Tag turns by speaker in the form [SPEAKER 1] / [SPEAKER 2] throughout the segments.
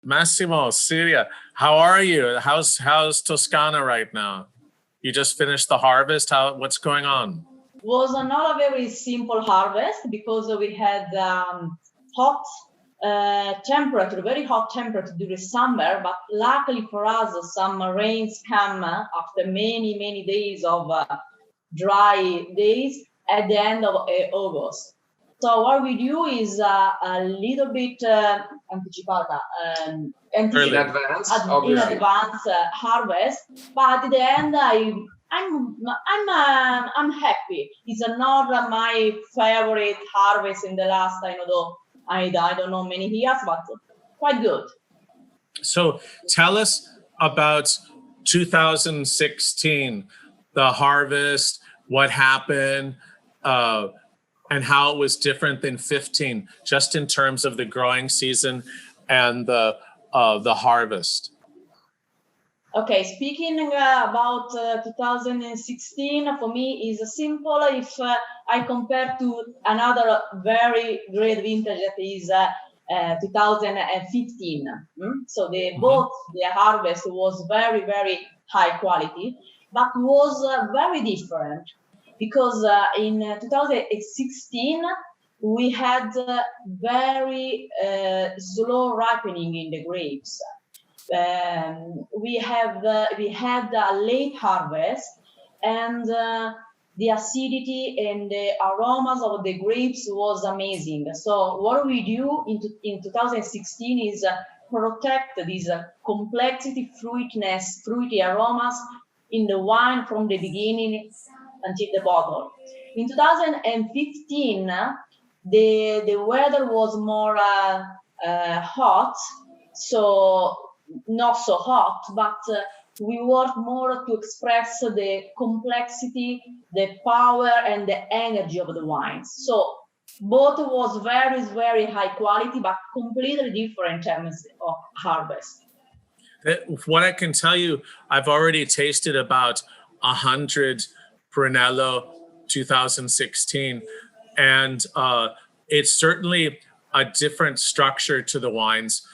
[SPEAKER 1] Massimo, Celia, how are you? How's Toscana right now? You just finished the harvest. What's going on?
[SPEAKER 2] Was not a very simple harvest because we had hot temperature, very hot temperature during summer, but luckily for us, some rains come after many days of dry days at the end of August. So what we do is a little bit anticipata,
[SPEAKER 3] in advance,
[SPEAKER 2] in advance harvest, but at the end I'm happy. It's not my favorite harvest in the last I don't know many years, but quite good.
[SPEAKER 1] So tell us about 2016, the harvest, what happened, and how it was different than 15, just in terms of the growing season and the harvest.
[SPEAKER 2] Okay, speaking about 2016, for me is simple if I compare to another very great vintage that is 2015. So both the harvest was very high quality, but was very different because in 2016 we had very slow ripening in the grapes. We had a late harvest, and the acidity and the aromas of the grapes was amazing. So what we do in 2016 is protect this complexity, fruitiness, fruity aromas in the wine from the beginning until the bottle. In 2015, the weather was more hot, so not so hot, but we work more to express the complexity, the power, and the energy of the wines. So both was very high quality, but completely different in terms of harvest.
[SPEAKER 1] What I can tell you, I've already tasted about 100 Brunello 2016, and it's certainly a different structure to the wines.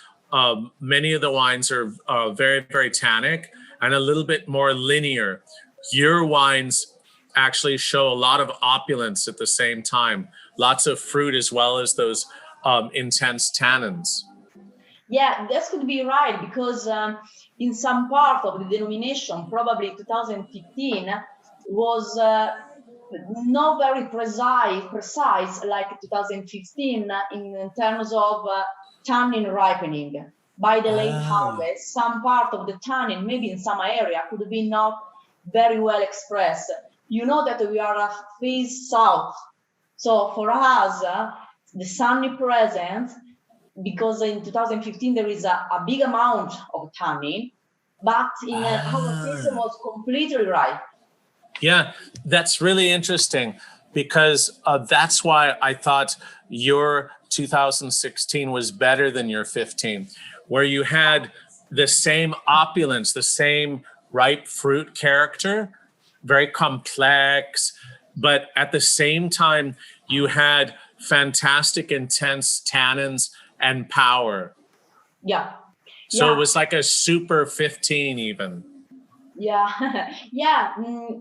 [SPEAKER 1] Many of the wines are very tannic and a little bit more linear. Your wines actually show a lot of opulence at the same time, lots of fruit as well as those intense tannins.
[SPEAKER 2] Yeah, that could be right, because in some part of the denomination, probably 2015, was not very precise like 2015 in terms of tannin ripening. By the late harvest, some part of the tannin, maybe in some area, could be not very well expressed. You know that we are a phase south. So for us, the sunny present, because in 2015 there is a big amount of tannin, but in our case it was completely ripe.
[SPEAKER 1] Yeah, that's really interesting, because that's why I thought your 2016 was better than your 15, where you had the same opulence, the same ripe fruit character, very complex, but at the same time, you had fantastic, intense tannins and power.
[SPEAKER 2] Yeah.
[SPEAKER 1] So it was like a super 15 even.
[SPEAKER 2] Yeah,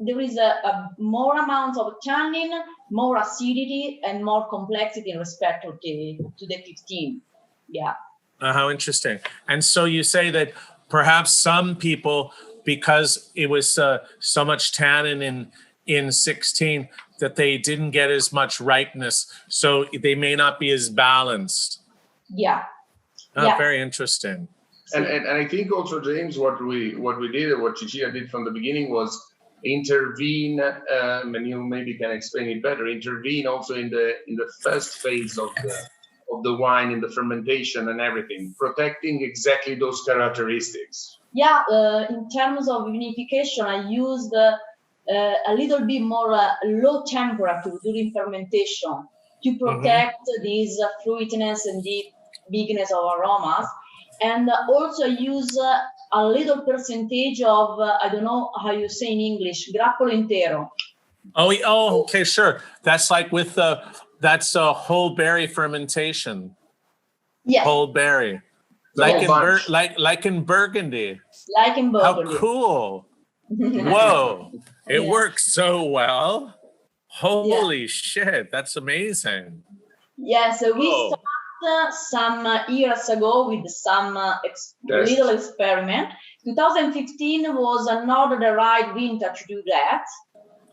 [SPEAKER 2] there is a more amount of tannin, more acidity, and more complexity in respect to the 15. Yeah.
[SPEAKER 1] How interesting. And so you say that perhaps some people, because it was so much tannin in 16, that they didn't get as much ripeness, so they may not be as balanced.
[SPEAKER 2] Yeah.
[SPEAKER 1] Very interesting.
[SPEAKER 3] And I think also, James, what we did, what Cecilia did from the beginning was intervene, and you maybe can explain it better, intervene also in the first phase of the wine, in the fermentation and everything, protecting exactly those characteristics.
[SPEAKER 2] Yeah, in terms of vinification, I used a little bit more low temperature during fermentation to protect this fruitiness and the bigness of aromas. And also use a little percentage of, I don't know how you say in English, grappolo intero.
[SPEAKER 1] Oh, okay, sure. That's like with that's a whole berry fermentation.
[SPEAKER 2] Yes.
[SPEAKER 1] Whole berry. like in Burgundy.
[SPEAKER 2] Like in Bordeaux.
[SPEAKER 1] How cool! Whoa, it works so well. Holy shit, that's amazing.
[SPEAKER 2] Yeah, so we started some years ago with some little experiment. 2015 was not the right winter to do that.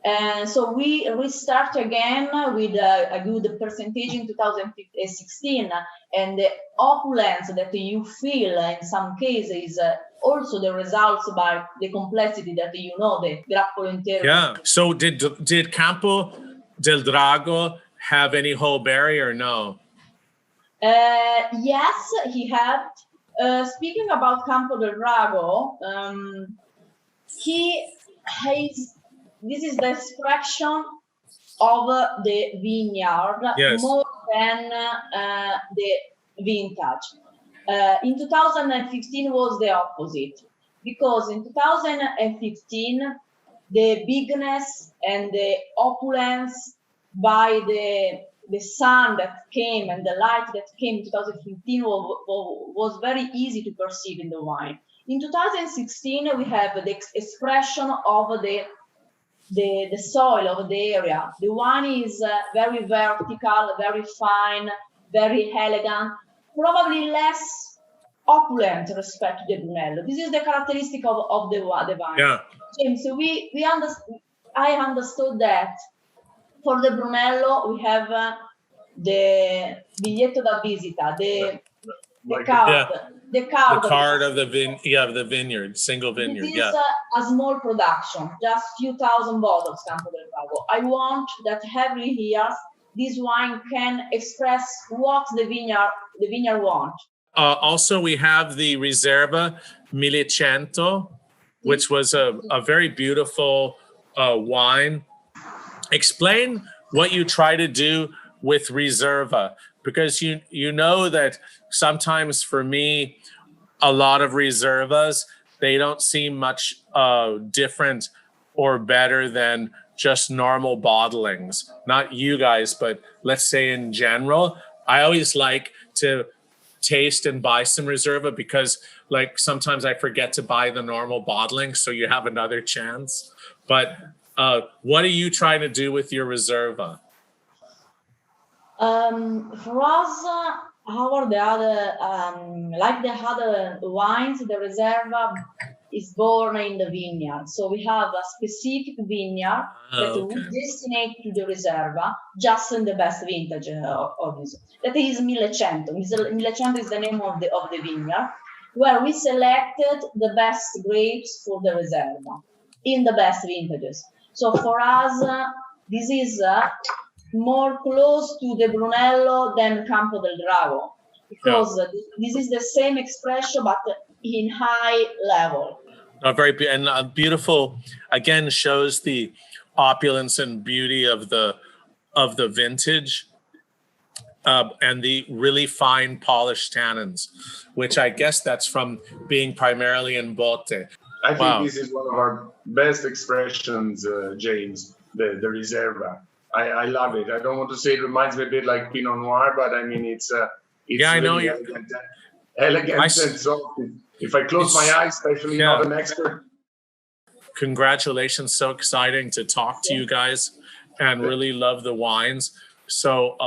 [SPEAKER 2] And so we restart again with a good percentage in 2016. And the opulence that you feel in some cases also the results by the complexity that the grappolo intero.
[SPEAKER 1] Yeah. So did Campo del Drago have any whole berry or no?
[SPEAKER 2] Yes, he had. Speaking about Campo del Drago, this is the expression of the vineyard more than the vintage. In 2015 was the opposite, because in 2015 the bigness and the opulence by the sun that came and the light that came in 2015 was very easy to perceive in the wine. In 2016 we have the expression of the soil of the area. The wine is very vertical, very fine, very elegant, probably less opulent respect to the Brunello. This is the characteristic of the wine.
[SPEAKER 1] Yeah.
[SPEAKER 2] James, so I understood that for the Brunello we have the biglietto da visita, the card. The card
[SPEAKER 1] of the vineyard, single vineyard.
[SPEAKER 2] This is a small production, just few thousand bottles, Campo del Drago. I want that every year this wine can express what the vineyard wants.
[SPEAKER 1] Also, we have the Reserva Milicento, which was a very beautiful wine. Explain what you try to do with Reserva, because you know that sometimes for me, a lot of Reservas, they don't seem much different or better than just normal bottlings. Not you guys, but let's say in general. I always like to taste and buy some Reserva because like sometimes I forget to buy the normal bottling, so you have another chance. But what are you trying to do with your Reserva?
[SPEAKER 2] For us, the other wines, the Reserva is born in the vineyard. So we have a specific vineyard that we destinate to the Reserva, just in the best vintage of this. That is Millecento. Millecento is the name of the vineyard, where we selected the best grapes for the Reserva in the best vintages. So for us, this is more close to the Brunello than Campo del Drago, because this is the same expression but in high level.
[SPEAKER 1] Very beautiful. Again, shows the opulence and beauty of the vintage, and the really fine polished tannins, which I guess that's from being primarily in Botte.
[SPEAKER 3] I think this is one of our best expressions, James, the Reserva. I love it. I don't want to say it reminds me a bit like Pinot Noir, but I mean it's
[SPEAKER 1] I know
[SPEAKER 3] really elegant and soft. If I close my eyes, especially not an expert.
[SPEAKER 1] Congratulations! So exciting to talk to you guys, and really love the wines. So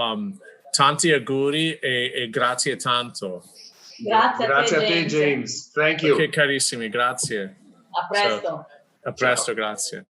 [SPEAKER 1] tanti auguri e grazie tanto.
[SPEAKER 2] Grazie
[SPEAKER 3] a te, James. Thank you.
[SPEAKER 1] Ok, carissimi, grazie.
[SPEAKER 2] A presto.
[SPEAKER 1] A presto, grazie.